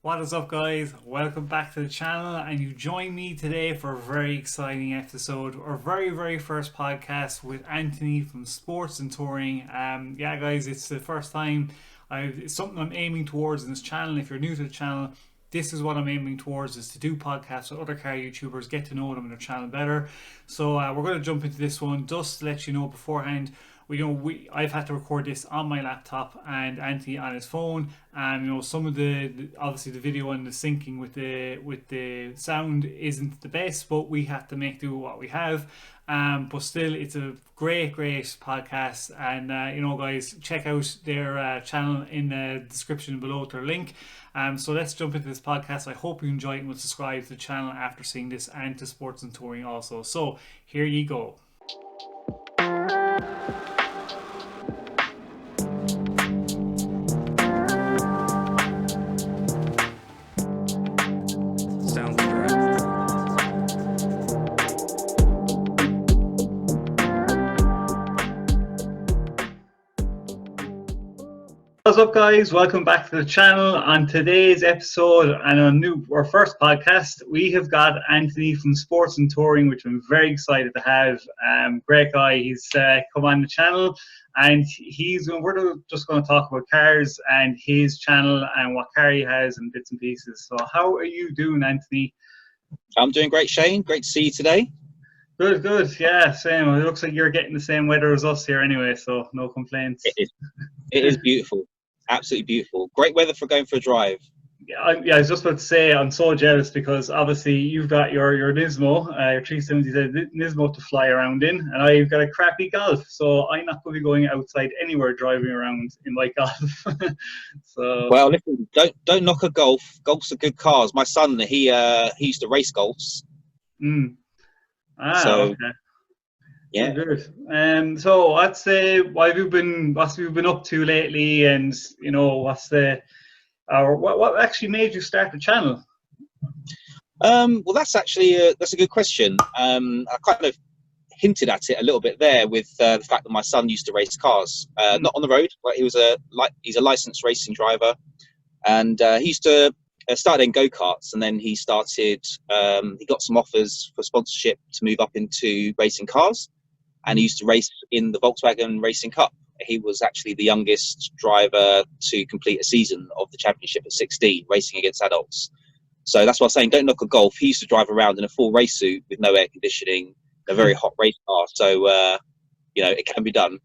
What is up, guys? Welcome back to the channel, and you join me today for a very exciting episode, our very first podcast with Anthony from Sportzntouring. Yeah, guys, it's the first time. It's something I'm aiming towards in this channel. If you're new to the channel, this is what I'm aiming towards: is to do podcasts with other car YouTubers, get to know them and their channel better. So we're going to jump into this one. Just to let you know beforehand, I've had to record this on my laptop and Anthony on his phone, and some of the obviously the video and the syncing with the sound isn't the best, but we have to make do with what we have. But still, it's a great podcast, and guys, check out their channel in the description below, their link. So let's jump into this podcast. I hope you enjoy it and will subscribe to the channel after seeing this, and to Sportzntouring also. So here you go. What's up, guys? Welcome back to the channel. On today's episode and our first podcast, we have got Anthony from Sportzntouring, which I'm very excited to have. Great guy. He's come on the channel, and we're just going to talk about cars and his channel and what car he has and bits and pieces. So how are you doing, Anthony? I'm doing great, Shane. Great to see you today. Good. Yeah, same. It looks like you're getting the same weather as us here anyway, so no complaints. It is beautiful. Absolutely beautiful. Great weather for going for a drive. Yeah, I was just about to say, I'm so jealous because obviously you've got your Nismo, your 370Z Nismo to fly around in, and I've got a crappy Golf, so I'm not going to be going outside anywhere driving around in my Golf. So, well, listen, don't knock a Golf. Golfs are good cars. My son, he used to race Golfs. Okay. Yeah. Good. So what have you been up to lately, and what actually made you start the channel? Well, that's actually that's a good question. I kind of hinted at it a little bit there with the fact that my son used to race cars, not on the road, but he's a licensed racing driver, and he used to start in go-karts, and then he got some offers for sponsorship to move up into racing cars. And he used to race in the Volkswagen Racing Cup. He was actually the youngest driver to complete a season of the championship at 16, racing against adults. So that's why I was saying, don't knock a Golf. He used to drive around in a full race suit with no air conditioning, a very hot race car. So, it can be done.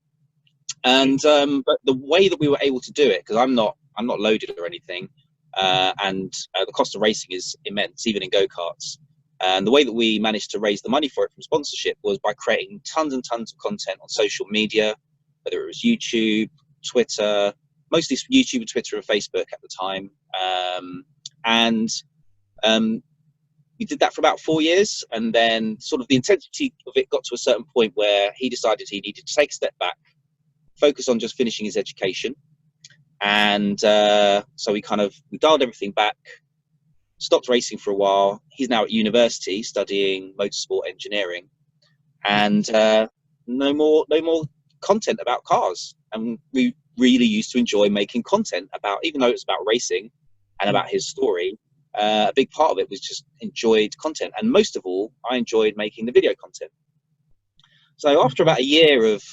And but the way that we were able to do it, because I'm not loaded or anything, and the cost of racing is immense, even in go-karts. And the way that we managed to raise the money for it from sponsorship was by creating tons and tons of content on social media, whether it was YouTube, Twitter, mostly YouTube and Twitter and Facebook at the time. We did that for about 4 years. And then sort of the intensity of it got to a certain point where he decided he needed to take a step back, focus on just finishing his education. And so we dialed everything back, stopped racing for a while. He's now at university studying motorsport engineering, and no more content about cars. And we really used to enjoy making content about, even though it's about racing and about his story, a big part of it was just enjoyed content. And most of all, I enjoyed making the video content. So after about a year of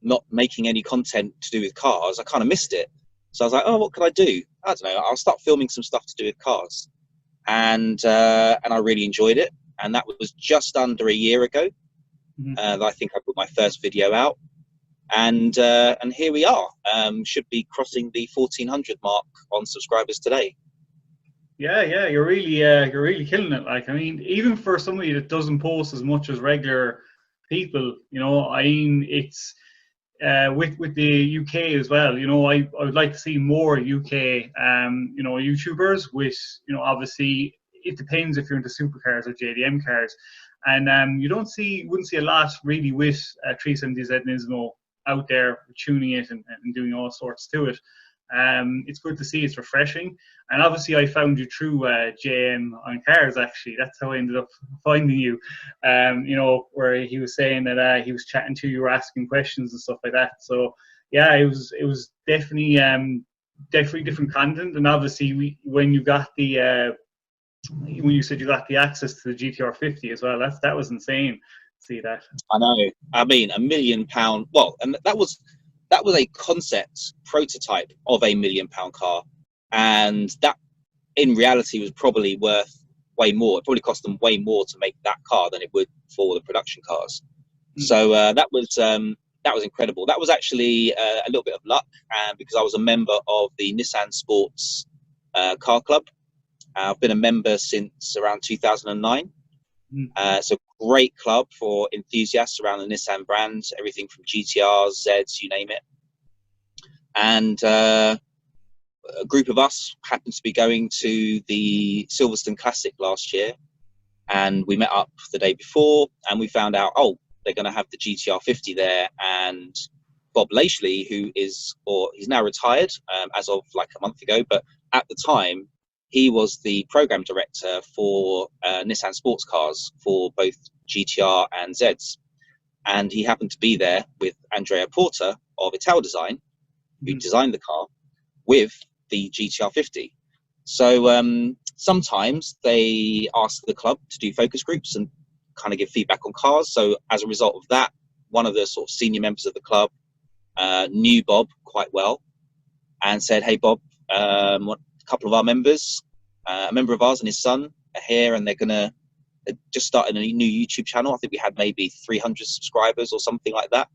not making any content to do with cars, I kind of missed it. So I was like, oh, what could I do? I don't know, I'll start filming some stuff to do with cars. And I really enjoyed it, and that was just under a year ago. That I think I put my first video out, and here we are. Should be crossing the 1400 mark on subscribers today. Yeah, you're really killing it. Like, I mean, even for somebody that doesn't post as much as regular people, it's with the UK as well. I would like to see more UK YouTubers with, obviously it depends if you're into supercars or JDM cars, and you wouldn't see a lot really with 370Z Nismo out there tuning it and doing all sorts to it. It's good to see. It's refreshing. And obviously I found you through JM on cars. Actually, that's how I ended up finding you. Where he was saying that he was chatting to you, you were asking questions and stuff like that. So yeah, it was definitely definitely different content. And obviously, when you got the when you said you got the access to the GTR 50 as well, that was insane. See that? I know. I mean, £1 million. Well, and that was a concept prototype of £1 million car, and that in reality was probably worth way more. It probably cost them way more to make that car than it would for the production cars. So that was incredible. That was actually a little bit of luck, because I was a member of the Nissan Sports Car Club. I've been a member since around 2009. It's a great club for enthusiasts around the Nissan brand, everything from GTRs, Zs, you name it. And a group of us happened to be going to the Silverstone Classic last year, and we met up the day before, and we found out, oh, they're going to have the GTR 50 there, and Bob Lashley, he's now retired as of like a month ago, but at the time, he was the program director for Nissan Sports Cars for both GTR and Zs. And he happened to be there with Andrea Porter of Ital Design, who designed the car, with the GTR 50. So sometimes they ask the club to do focus groups and kind of give feedback on cars. So as a result of that, one of the sort of senior members of the club knew Bob quite well and said, hey, Bob, a couple of our members, a member of ours and his son are here, and they're just started a new YouTube channel. I think we had maybe 300 subscribers or something like that.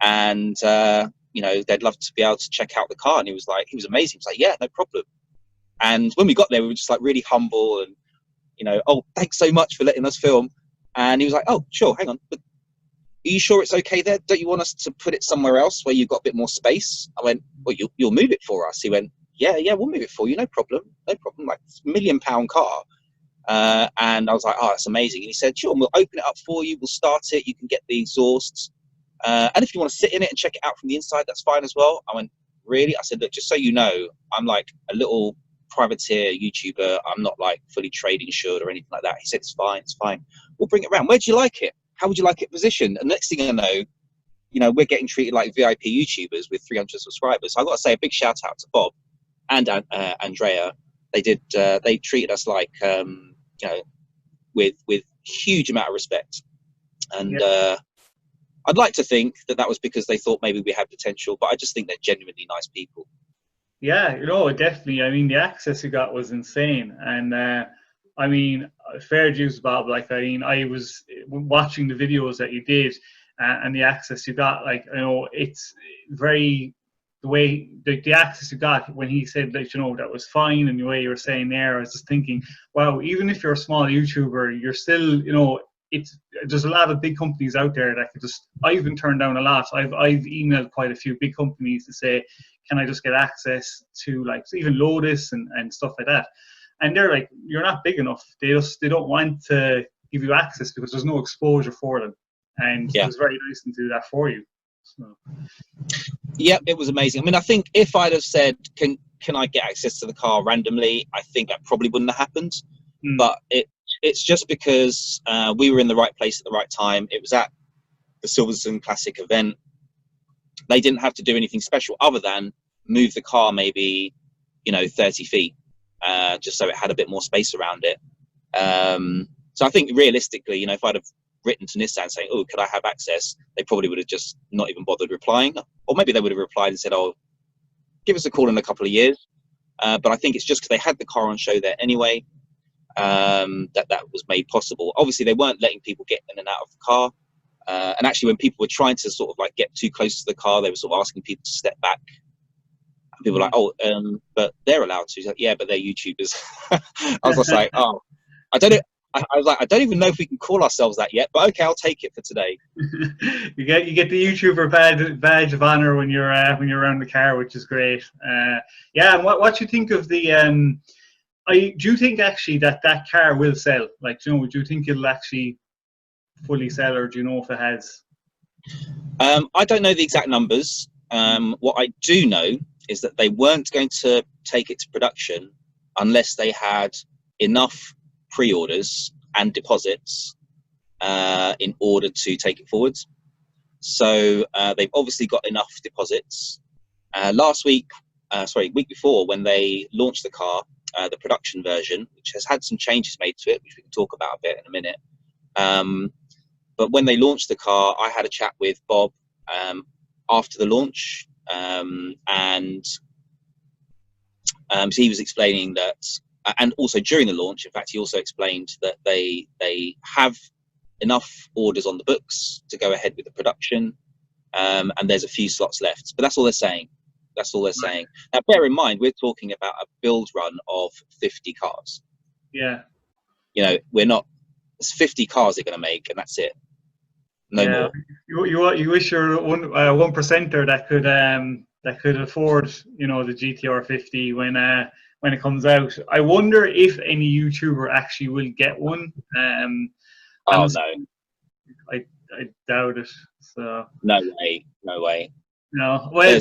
And, they'd love to be able to check out the car. And he was amazing. He was like, yeah, no problem. And when we got there, we were just like really humble and, oh, thanks so much for letting us film. And he was like, oh, sure, hang on. But are you sure it's okay there? Don't you want us to put it somewhere else where you've got a bit more space? I went, well, you'll move it for us. He went, yeah, we'll move it for you. No problem. Like, it's £1 million car. And I was like, oh, that's amazing. And he said, sure, we'll open it up for you. We'll start it. You can get the exhausts. And if you want to sit in it and check it out from the inside, that's fine as well. I went, really? I said, look, just so you know, I'm like a little privateer YouTuber. I'm not like fully trade insured or anything like that. He said, it's fine. We'll bring it around. Where do you like it? How would you like it positioned? And next thing I know, we're getting treated like VIP YouTubers with 300 subscribers. So I've got to say a big shout out to Bob and Andrea. They treated us like, with huge amount of respect. And I'd like to think that was because they thought maybe we had potential, but I just think they're genuinely nice people. Yeah, definitely. I mean, the access you got was insane. And fair dues, Bob. Like, I was watching the videos that you did, and the access you got. Like, it's very, the way the access you got when he said that, that was fine, and the way you were saying there, I was just thinking, wow, even if you're a small YouTuber, you're still, there's a lot of big companies out there that could I've been turned down a lot. I've emailed quite a few big companies to say, can I just get access to, like, even Lotus and stuff like that? And they're like, you're not big enough. They don't want to give you access because there's no exposure for them. And it was very nice to do that for you. So. Yeah, it was amazing. I mean, I think if I'd have said, can I get access to the car randomly, I think that probably wouldn't have happened. But it's just because we were in the right place at the right time. It was at the Silverstone Classic event. They didn't have to do anything special other than move the car maybe, 30 feet, just so it had a bit more space around it. So I think realistically, if I'd have written to Nissan saying, oh, could I have access? They probably would have just not even bothered replying. Or maybe they would have replied and said, oh, give us a call in a couple of years. But I think it's just because they had the car on show there anyway, that was made possible. Obviously, they weren't letting people get in and out of the car. And actually, when people were trying to sort of like get too close to the car, they were sort of asking people to step back. And people were like, oh, but they're allowed to. He's like, yeah, but they're YouTubers. I was just like, oh, I don't know. I was like, I don't even know if we can call ourselves that yet, but okay, I'll take it for today. you get the YouTuber badge of honor when you're around the car, which is great. And what you think of the? Do you think actually that car will sell? Like, do you think it'll actually fully sell, or do you know if it has? I don't know the exact numbers. What I do know is that they weren't going to take it to production unless they had enough pre-orders and deposits in order to take it forwards. So they've obviously got enough deposits. Last week week before, when they launched the car, the production version, which has had some changes made to it, which we can talk about a bit in a minute. But when they launched the car, I had a chat with Bob after the launch, and so he was explaining that, and also during the launch, in fact, he also explained that they have enough orders on the books to go ahead with the production, and there's a few slots left. But that's all they're saying. That's all they're saying. Now, bear in mind, we're talking about a build run of 50 cars. Yeah. You know, we're not. It's 50 cars they're going to make, and that's it. No more. You wish you're one 1%er that could afford, you know, the GTR 50 when it comes out. I wonder if any YouTuber actually will get one. Oh no, I doubt it. So no way. No, well,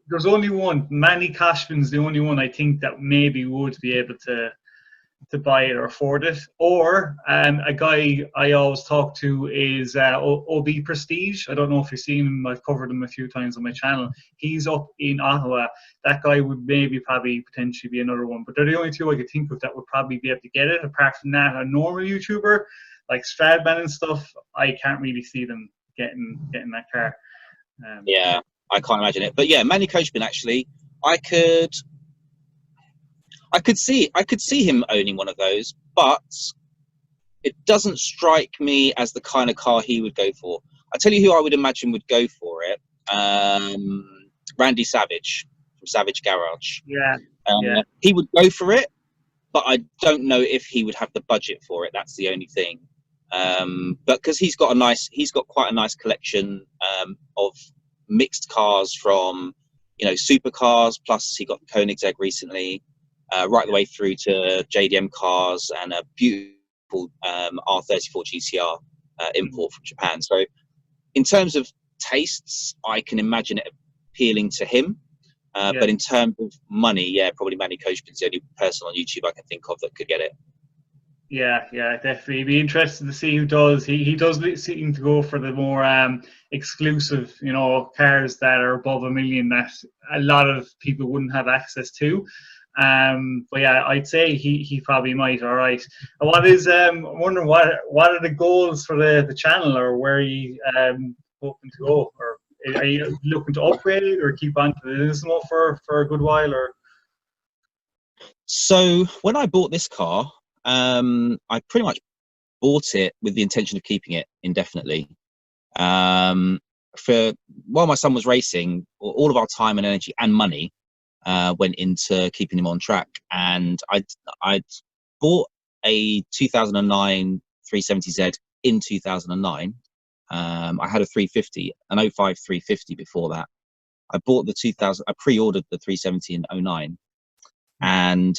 there's only one. Manny Cashman's the only one I think that maybe would be able to buy it or afford it. Or a guy I always talk to is OB Prestige. I don't know if you've seen him. I've covered him a few times on my channel. He's up in Ottawa. That guy would probably potentially be another one. But they're the only two I could think of that would probably be able to get it. Apart from that, a normal YouTuber like Stradman and stuff, I can't really see them getting that car. Yeah, I can't imagine it. But yeah, Manny Coachman, actually, I could see him owning one of those, but it doesn't strike me as the kind of car he would go for. I tell you who I would imagine would go for it. Randy Savage from Savage Garage. Yeah. He would go for it, but I don't know if he would have the budget for it. That's the only thing. But because he's got quite a nice collection of mixed cars from, you know, supercars, plus he got the Koenigsegg recently, right the way through to JDM cars and a beautiful R34 GTR import from Japan. So in terms of tastes, I can imagine it appealing to him. But in terms of money, yeah, probably Manny Coachman's the only person on YouTube I can think of that could get it. Yeah, definitely. It'd be interesting to see who does. He does seem to go for the more exclusive, you know, cars that are above $1 million that a lot of people wouldn't have access to. But yeah, I'd say he probably might. All right. And what is I'm wondering what are the goals for the channel, or where are you hoping to go, or are you looking to upgrade or keep on to the Nismo for a good while, or? So when I bought this car, I pretty much bought it with the intention of keeping it indefinitely. For while my son was racing, all of our time and energy and money went into keeping him on track. And I'd bought a 2009 370Z in 2009. I had a 350, an 05 350 before that. I bought the 2000. I pre-ordered the 370 in 09, and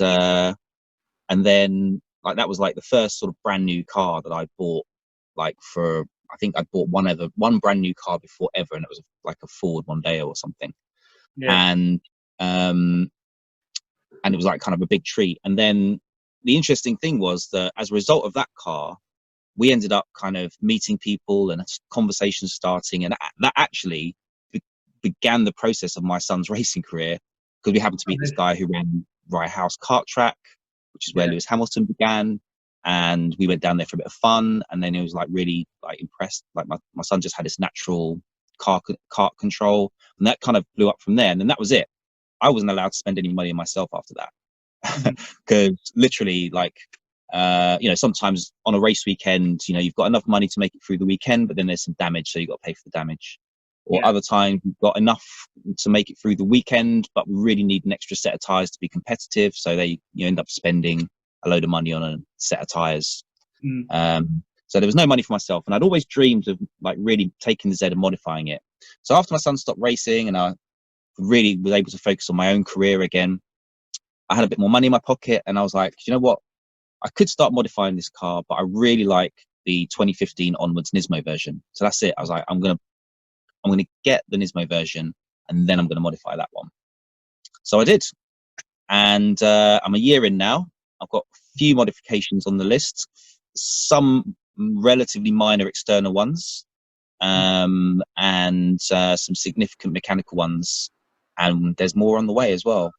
then like that was like the first sort of brand new car that I bought. Like for, I think I bought one brand new car before ever, and it was like a Ford Mondeo or something. Yeah. And it was like kind of a big treat. And then the interesting thing was that as a result of that car, we ended up kind of meeting people and conversations starting, and that actually began the process of my son's racing career, because we happened to meet this guy who ran Rye House Kart Track, which is where Lewis Hamilton began, and we went down there for a bit of fun. And then it was like really like impressed. Like my son just had this natural kart control, and that kind of blew up from there. And then that was it. I wasn't allowed to spend any money on myself after that, because literally, like, you know, sometimes on a race weekend, you know, you've got enough money to make it through the weekend, but then there's some damage, so you got to pay for the damage. Or other times you've got enough to make it through the weekend, but we really need an extra set of tires to be competitive, so you end up spending a load of money on a set of tires. So there was no money for myself, and I'd always dreamed of like really taking the Z and modifying it. So after my son stopped racing and I really was able to focus on my own career again, I had a bit more money in my pocket, and I was like, you know what, I could start modifying this car, but I really like the 2015 onwards Nismo version. So that's it. I was like, I'm gonna get the Nismo version, and then I'm gonna modify that one. So I did, and I'm a year in now. I've got a few modifications on the list, some relatively minor external ones, and some significant mechanical ones. and there's more on the way as well.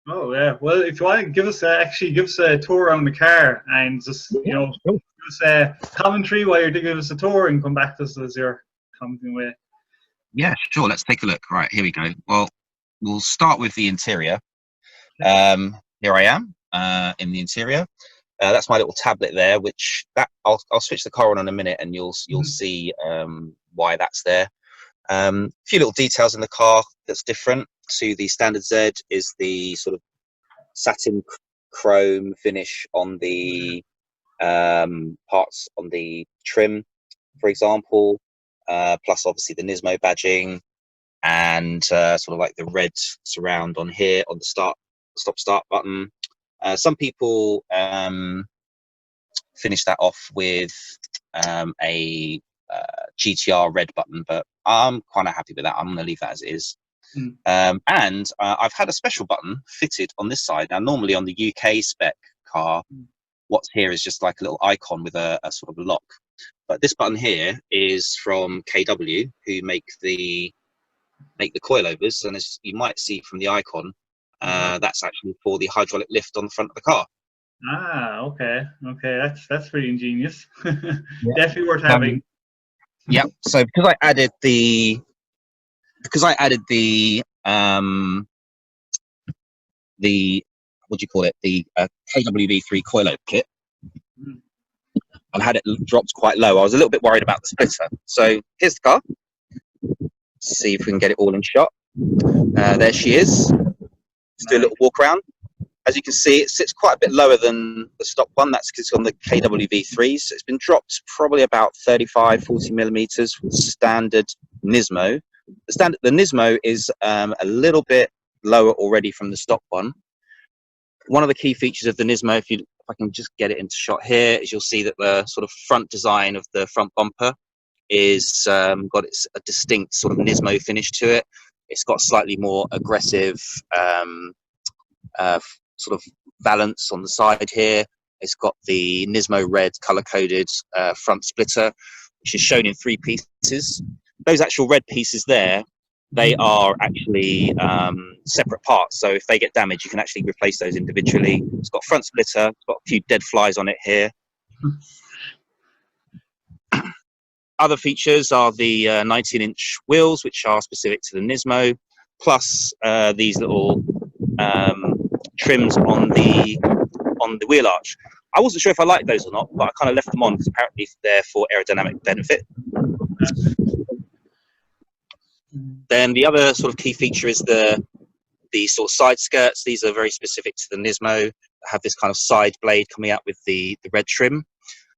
Oh yeah. Well, if you want to give us a tour around the car and just Sure. give us a commentary while you're giving us a tour and come back to us as you're commenting away. Yeah, sure. Let's take a look. Right, here we go. Well, we'll start with the interior. Here I am in the interior. That's my little tablet there, which I'll switch the car on in a minute, and you'll see why that's there. A few little details in the car that's different to the standard Z is the sort of satin chrome finish on the parts on the trim, for example, plus obviously the Nismo badging and sort of like the red surround on here on the stop-start button. Some people finish that off with a GTR red button, but I'm kind of happy with that. I'm going to leave that as it is. And I've had a special button fitted on this side. Now, normally on the UK spec car, what's here is just like a little icon with a sort of lock. But this button here is from KW, who make the coilovers, and as you might see from the icon, that's actually for the hydraulic lift on the front of the car. Ah, okay, that's pretty ingenious. Definitely worth having. Yeah. So because I added the what do you call it, the KWV3 coilover kit, and had it dropped quite low, I was a little bit worried about the splitter. So here's the car. Let's see if we can get it all in shot. There she is. Let's do a little walk around. As you can see, it sits quite a bit lower than the stock one. That's because it's on the KWV3. So it's been dropped probably about 35-40 millimeters from standard Nismo. The Nismo is a little bit lower already from the stock one. One of the key features of the Nismo, if I can just get it into shot here, is you'll see that the sort of front design of the front bumper is got a distinct sort of Nismo finish to it. It's got slightly more aggressive sort of valance on the side here. It's got the Nismo red color-coded front splitter, which is shown in 3 pieces. Those actual red pieces there, they are actually separate parts. So if they get damaged, you can actually replace those individually. It's got front splitter. It's got a few dead flies on it here. Other features are the 19-inch wheels, which are specific to the Nismo, plus these little trims on the wheel arch. I wasn't sure if I liked those or not, but I kind of left them on because apparently they're for aerodynamic benefit. Then the other sort of key feature is the sort of side skirts. These are very specific to the Nismo. Have this kind of side blade coming out with the red trim.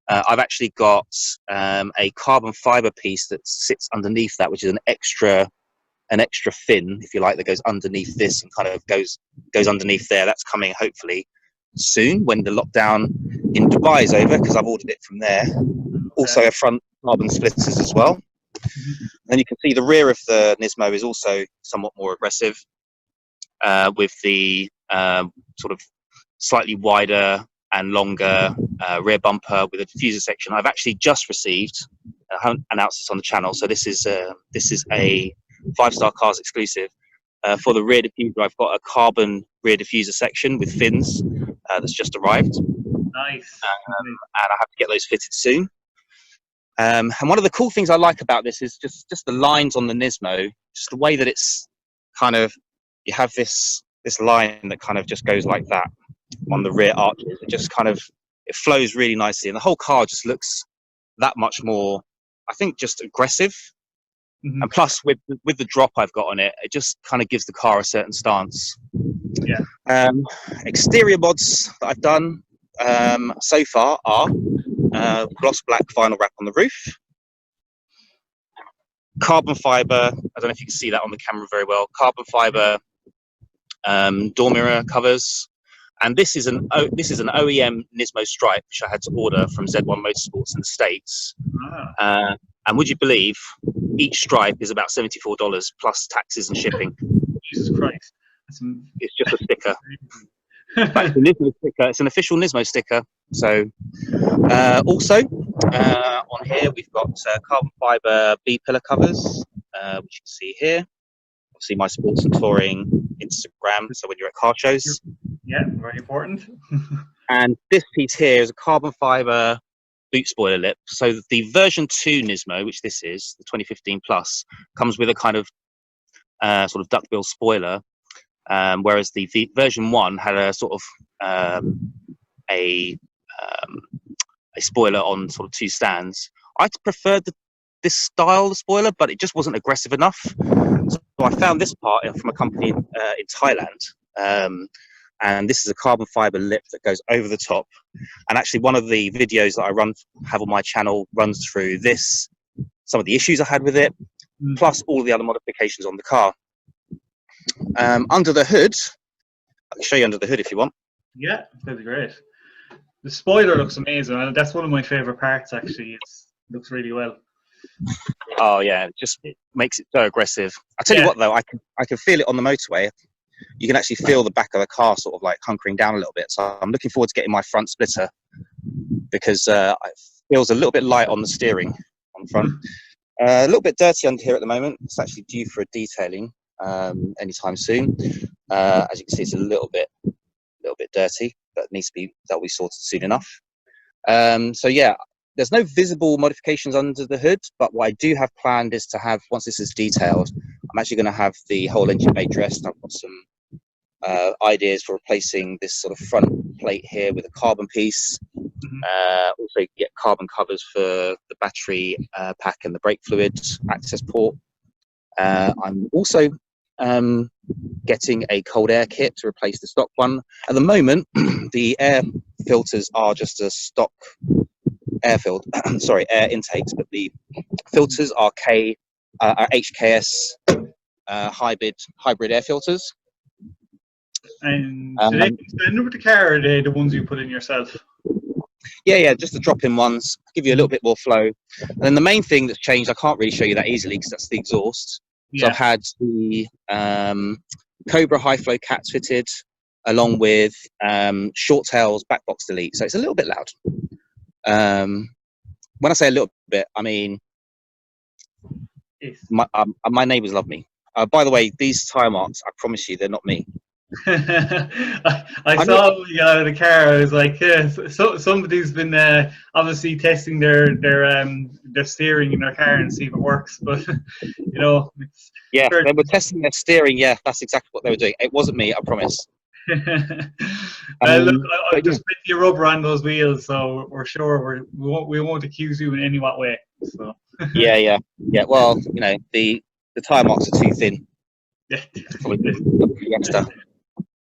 I've actually got a carbon fiber piece that sits underneath that, which is an extra fin, if you like, that goes underneath this and kind of goes underneath there. That's coming hopefully soon when the lockdown in Dubai is over, because I've ordered it from there. Also a front carbon splitters as well. And you can see the rear of the Nismo is also somewhat more aggressive, with the sort of slightly wider and longer rear bumper with a diffuser section. I've actually just received, I haven't announced this on the channel, so this is a 5-Star Cars exclusive. For the rear diffuser, I've got a carbon rear diffuser section with fins that's just arrived. Nice. And I have to get those fitted soon. And one of the cool things I like about this is just the lines on the Nismo, just the way that it's kind of, you have this line that kind of just goes like that on the rear arches. It just kind of, it flows really nicely, and the whole car just looks that much more, I think, just aggressive. And plus with the drop I've got on it, it just kind of gives the car a certain stance. Yeah. Exterior mods that I've done so far are gloss black vinyl wrap on the roof, carbon fiber, I don't know if you can see that on the camera very well, carbon fiber door mirror covers, and this is an OEM Nismo stripe which I had to order from Z1 Motorsports in the States. And would you believe, each stripe is about $74 plus taxes and shipping. Jesus Christ. It's just a sticker. It's a Nismo sticker. It's an official Nismo sticker. So also on here we've got carbon fiber B pillar covers, which you can see here. obviously my sports and touring Instagram. So when you're at car shows, Yeah, very important. and this piece here is a carbon fiber boot spoiler lip. So the version 2 Nismo, which this is, the 2015 Plus, comes with a kind of sort of duckbill spoiler, whereas the version 1 had a sort of a spoiler on sort of 2 stands. I preferred this style of spoiler, but it just wasn't aggressive enough. So I found this part from a company in Thailand, and this is a carbon fiber lip that goes over the top. And actually, one of the videos that I have on my channel runs through this, some of the issues I had with it, plus all the other modifications on the car. Under the hood, I can show you under the hood if you want. Yeah, that's great. The spoiler looks amazing. That's one of my favorite parts, actually. It looks really well. Oh yeah, it makes it so aggressive. I tell you what though, I can feel it on the motorway. You can actually feel the back of the car sort of like hunkering down a little bit. So I'm looking forward to getting my front splitter, because it feels a little bit light on the steering on the front. A little bit dirty under here at the moment. It's actually due for a detailing anytime soon. As you can see, it's a little bit dirty, but that'll be sorted soon enough. So yeah, there's no visible modifications under the hood, but what I do have planned is to have, once this is detailed, I'm actually going to have the whole engine bay dressed. I've got some ideas for replacing this sort of front plate here with a carbon piece. Also get carbon covers for the battery pack and the brake fluid access port. I'm also getting a cold air kit to replace the stock one. At the moment, the air filters are just a stock air intakes, but the filters are HKS hybrid air filters. And do they extend with the car, or are they the ones you put in yourself? Yeah, just the drop-in ones, give you a little bit more flow. And then the main thing that's changed, I can't really show you that easily because that's the exhaust. So I've had the Cobra high flow cats fitted, along with short tails back box delete. So it's a little bit loud. When I say a little bit, I mean my neighbours love me. By the way, these tyre marks, I promise you, they're not me. I saw when you got out of the car. I was like, yeah, so somebody's been obviously testing their steering in their car and see if it works. But you know, they were testing their steering. Yeah, that's exactly what they were doing. It wasn't me, I promise. Look, I just put your rubber on those wheels, so we're sure we won't accuse you in any way. So yeah. Well, you know, the tyre marks are too thin. Yeah.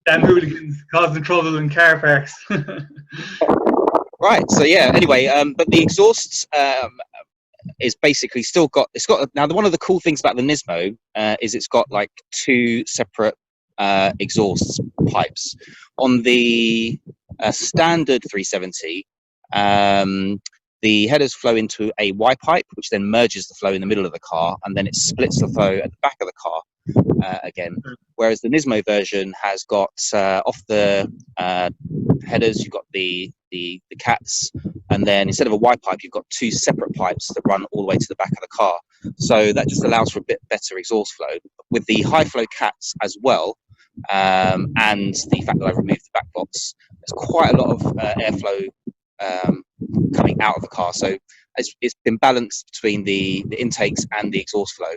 Damn hooligans causing trouble in car parks. Right. So yeah. Anyway, but the exhausts is basically it's got now one of the cool things about the Nismo is it's got like 2 separate exhaust pipes. On the standard 370, the headers flow into a Y pipe, which then merges the flow in the middle of the car, and then it splits the flow at the back of the car again. Whereas the Nismo version has got off the headers, you've got the cats, and then instead of a Y pipe, you've got 2 separate pipes that run all the way to the back of the car. So that just allows for a bit better exhaust flow. With the high flow cats as well, and the fact that I've removed the back box, there's quite a lot of airflow coming out of the car. So it's been balanced between the intakes and the exhaust flow.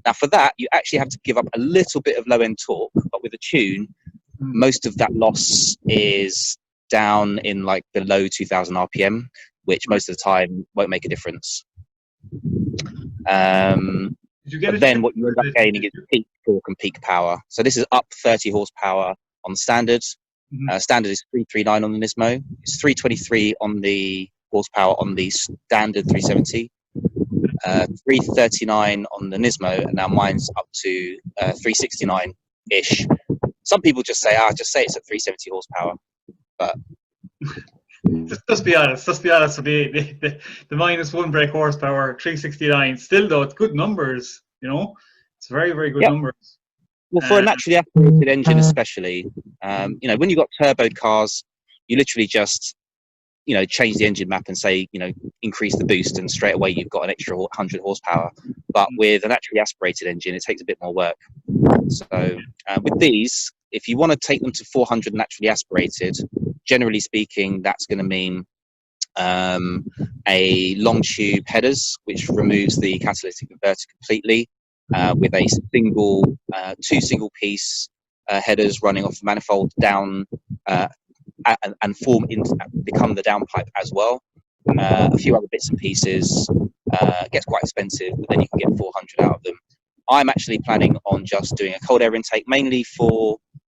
Now for that, you actually have to give up a little bit of low end torque, but with a tune, most of that loss is down in like below 2000 RPM, which most of the time won't make a difference. But then what you end up gaining is peak torque and peak power. So this is up 30 horsepower on standard. Standard is 339 on the Nismo. It's 323 on the horsepower on the standard 370. 339 on the Nismo, and now mine's up to 369-ish. Some people just say it's at 370 horsepower, but just be honest. With the -1 brake horsepower, 369. Still though, it's good numbers. You know, it's very, very good numbers. Well, for a naturally aspirated engine, especially, you know, when you've got turboed cars, you literally just, you know, change the engine map and say, you know, increase the boost, and straight away you've got an extra 100 horsepower. But with a naturally aspirated engine, it takes a bit more work. So with these, if you want to take them to 400 naturally aspirated, generally speaking, that's going to mean a long tube headers, which removes the catalytic converter completely, with a two single piece headers running off the manifold down and become the downpipe as well. A few other bits and pieces. Gets quite expensive, but then you can get 400 out of them. I'm actually planning on just doing a cold air intake, mainly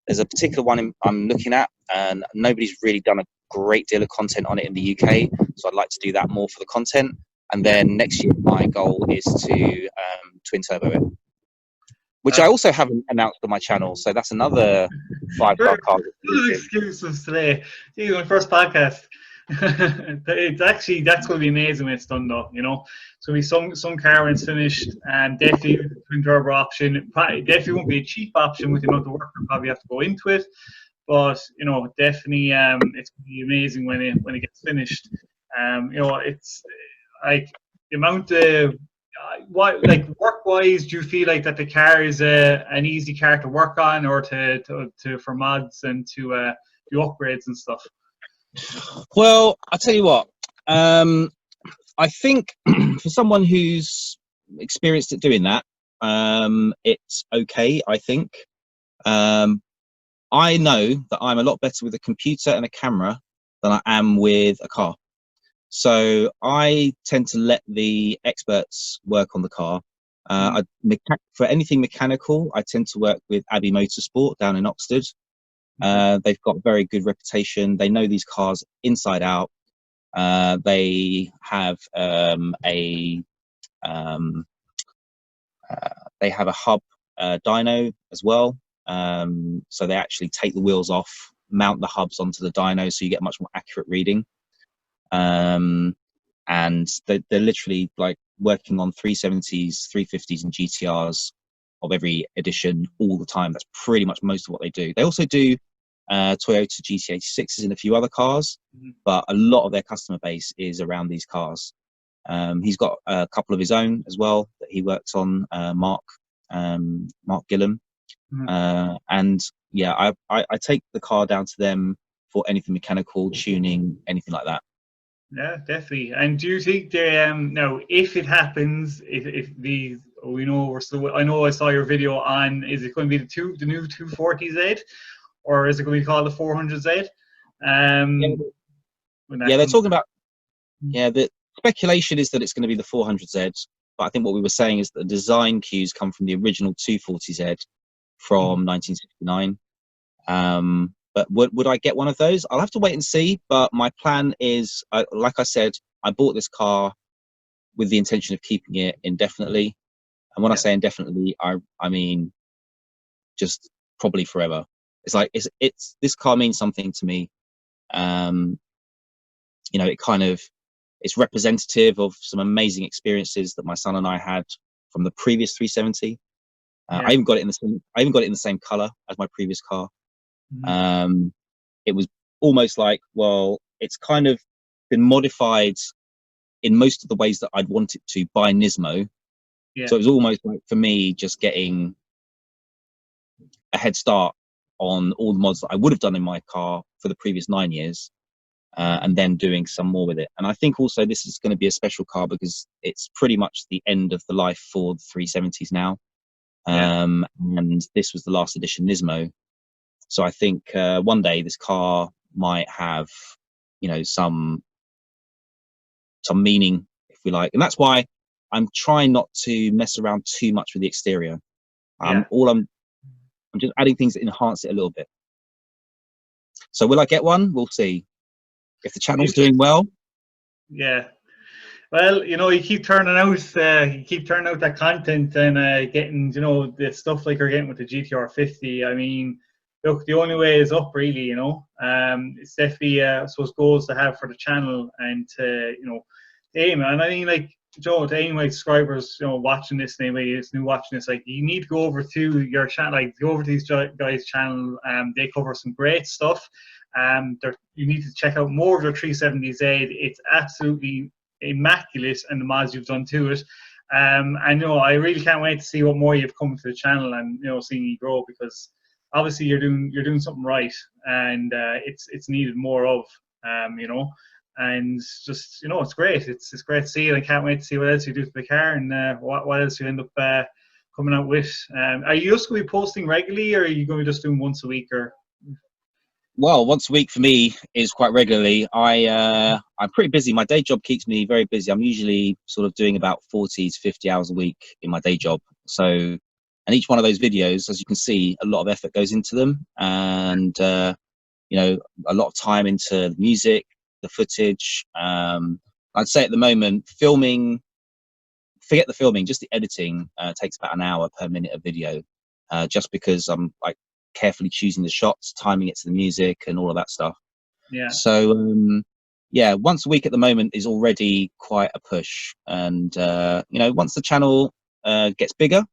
there's a particular one I'm looking at, and nobody's really done a great deal of content on it in the UK, so I'd like to do that more for the content. And then next year, my goal is to twin turbo it, which I also haven't announced on my channel. So that's another 5-star car. Excuses today. See, my first podcast. It's actually, that's going to be amazing when it's done, though. You know, so we some car when it's finished, and definitely twin turbo option. Definitely won't be a cheap option with the amount of work we probably have to go into it. But you know, definitely, it's going to be amazing when it gets finished. You know, it's like the amount of work-wise, do you feel like that the car is an easy car to work on, or to for mods and to do upgrades and stuff? Well, I'll tell you what. I think for someone who's experienced at doing that, it's okay. I think. I know that I'm a lot better with a computer and a camera than I am with a car. So I tend to let the experts work on the car. For anything mechanical, I tend to work with Abbey Motorsport down in Oxford. They've got a very good reputation. They know these cars inside out. They have a hub dyno as well. So they actually take the wheels off, mount the hubs onto the dyno, so you get a much more accurate reading. And they're literally like working on 370s, 350s, and GTRs of every edition all the time. That's pretty much most of what they do. They also do Toyota GT86s and a few other cars, but a lot of their customer base is around these cars. He's got a couple of his own as well that he works on, Mark Gillam. And yeah, I take the car down to them for anything mechanical, tuning, anything like that. Yeah, definitely. And do you think they now, if it happens, if these, we know we're still, I know I saw your video on, is it going to be the new 240Z, or is it going to be called the 400Z? They're talking about, the speculation is that it's going to be the 400Z, but I think what we were saying is that the design cues come from the original 240Z from 1969. But would I get one of those? I'll have to wait and see. But my plan is, like I said, I bought this car with the intention of keeping it indefinitely. And when I say indefinitely, I mean just probably forever. It's like it's this car means something to me. You know, it's representative of some amazing experiences that my son and I had from the previous 370. I even got it in the same color as my previous car. It was almost like, well, it's kind of been modified in most of the ways that I'd want it to by Nismo. So it was almost like, for me, just getting a head start on all the mods that I would have done in my car for the previous 9 years, and then doing some more with it. And I think also this is going to be a special car because it's pretty much the end of the life for the 370s now. And this was the last edition Nismo. So I think one day this car might have, you know, some meaning, if we like. And that's why I'm trying not to mess around too much with the exterior. I'm just adding things that enhance it a little bit. So will I get one? We'll see. If the channel's doing well. Yeah. Well, you know, you keep turning out that content and getting, you know, the stuff like you're getting with the GTR 50. I mean, look, the only way is up, really. You know, it's definitely I suppose goals to have for the channel and to, you know, aim. And I mean, like, Joe, to any of my subscribers, you know, watching this, anybody who's new watching this, like, you need to go over to your channel, like, go over to these guys' channel. They cover some great stuff. You need to check out more of their 370Z. It's absolutely immaculate, and the mods you've done to it. And I really can't wait to see what more you've come to the channel, and seeing you grow, because obviously you're doing something right, and it's needed more of. And just it's great. It's great to see it. I can't wait to see what else you do to the car, and what else you end up coming out with. Are you just going to be posting regularly, or are you going to be just doing once a week? Or Well, once a week for me is quite regularly. I'm pretty busy. My day job keeps me very busy. I'm usually sort of doing about 40 to 50 hours a week in my day job. So, and each one of those videos, as you can see, a lot of effort goes into them, and a lot of time into the music, the footage. I'd say at the moment, forget the filming, just the editing takes about an hour per minute of video, just because I'm like carefully choosing the shots, timing it to the music, and all of that stuff. yeah, So once a week at the moment is already quite a push. And once the channel gets bigger,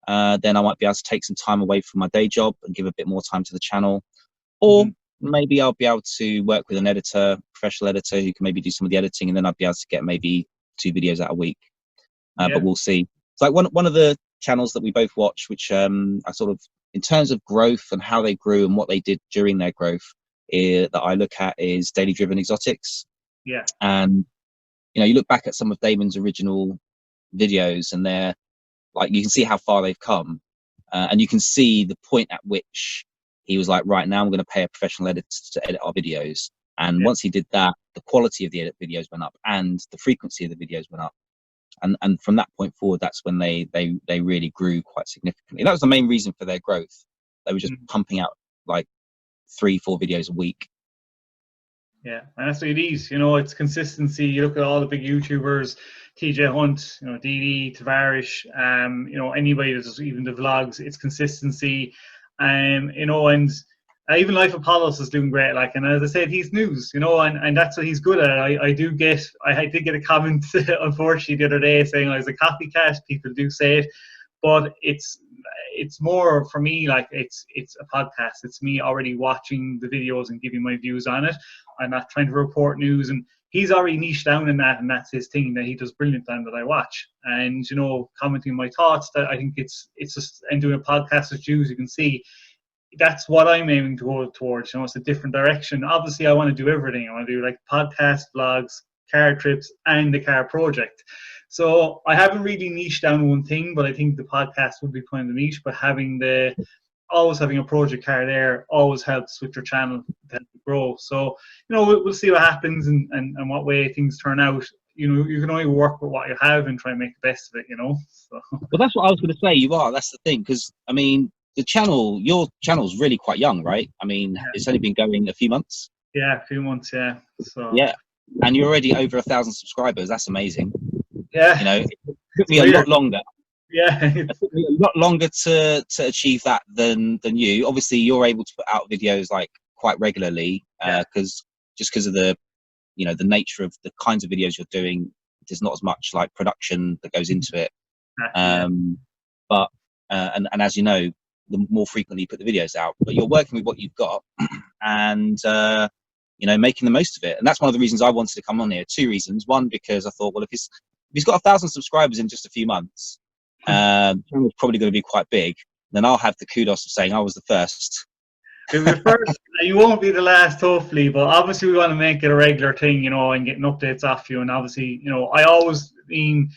then I might be able to take some time away from my day job and give a bit more time to the channel. Or maybe I'll be able to work with an editor, professional editor, who can maybe do some of the editing, and then I'd be able to get maybe 2 videos out a week. But we'll see. It's like one of the channels that we both watch, which I sort of, in terms of growth and how they grew and what they did during their growth, that I look at is Daily Driven Exotics. yeah, And you look back at some of Damon's original videos, and they're like, you can see how far they've come, and you can see the point at which he was like, right, now I'm going to pay a professional editor to edit our videos. And once he did that, the quality of the edit videos went up, and the frequency of the videos went up. And from that point forward, that's when they really grew quite significantly. That was the main reason for their growth. They were just pumping out like 3-4 videos a week. Yeah, and that's what it is. It's consistency. You look at all the big YouTubers, TJ Hunt, DD, Tavarish, anybody that does even the vlogs. It's consistency, and even Life Apollos is doing great. Like, and as I said, he's news, and that's what he's good at. I did get a comment unfortunately the other day saying I was a copycat. People do say it, but it's more for me like it's a podcast. It's me already watching the videos and giving my views on it. I'm not trying to report news, and he's already niched down in that, and that's his thing that he does brilliant on, that I watch. And commenting my thoughts, that I think it's just, and doing a podcast with you, as you can see, that's what I'm aiming to go towards. It's a different direction. Obviously I want to do everything. I want to do like podcasts, vlogs, car trips, and the car project. So I haven't really niched down one thing, but I think the podcast would be kind of niche. But always having a project car there always helps with your channel to help it grow. So we'll see what happens and what way things turn out. You can only work with what you have and try and make the best of it. So. Well, that's what I was going to say. You are. That's the thing, because I mean, your channel's really quite young, right? I mean, it's only been going a few months. Yeah, a few months. Yeah. So. Yeah, and you're already over 1,000 subscribers. That's amazing. Yeah. It took me a lot longer. Yeah. It took me a lot longer to achieve that than you. Obviously, you're able to put out videos like quite regularly, because of the the nature of the kinds of videos you're doing. There's not as much like production that goes into it. But as you know, the more frequently you put the videos out, but you're working with what you've got, and making the most of it. And that's one of the reasons I wanted to come on here. 2 reasons. One, because I thought, well, if he's got 1,000 subscribers in just a few months, it's probably going to be quite big. Then I'll have the kudos of saying I was the first. You'll be the first. You won't be the last, hopefully. But obviously, we want to make it a regular thing, and getting updates off you. And obviously, I always mean,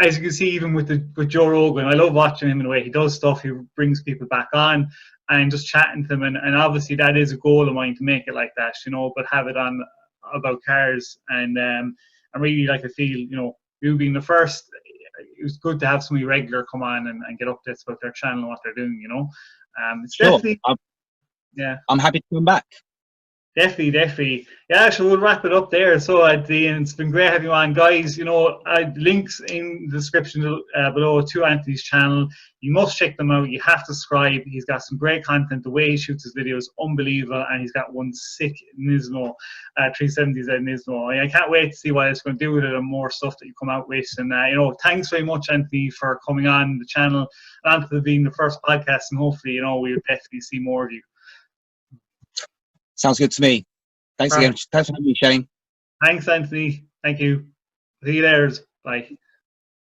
as you can see, even with Joe Rogan, I love watching him in the way he does stuff. He brings people back on and just chatting to them. And obviously, that is a goal of mine, to make it like that, but have it on about cars. And I really like to feel, you being the first, it was good to have somebody regular come on and get updates about their channel and what they're doing. It's sure. definitely, I'm happy to come back. Definitely. Yeah, so we'll wrap it up there. So, Dean, it's been great having you on, guys. Links in the description below to Anthony's channel. You must check them out. You have to subscribe. He's got some great content. The way he shoots his videos, unbelievable. And he's got one sick Nismo, 370Z Nismo. I can't wait to see what it's going to do with it and more stuff that you come out with. And, thanks very much, Anthony, for coming on the channel and for being the first podcast. And hopefully, we'll definitely see more of you. Sounds good to me. Thanks again. Thanks for having me, Shane. Thanks, Anthony. Thank you. See you there. Bye.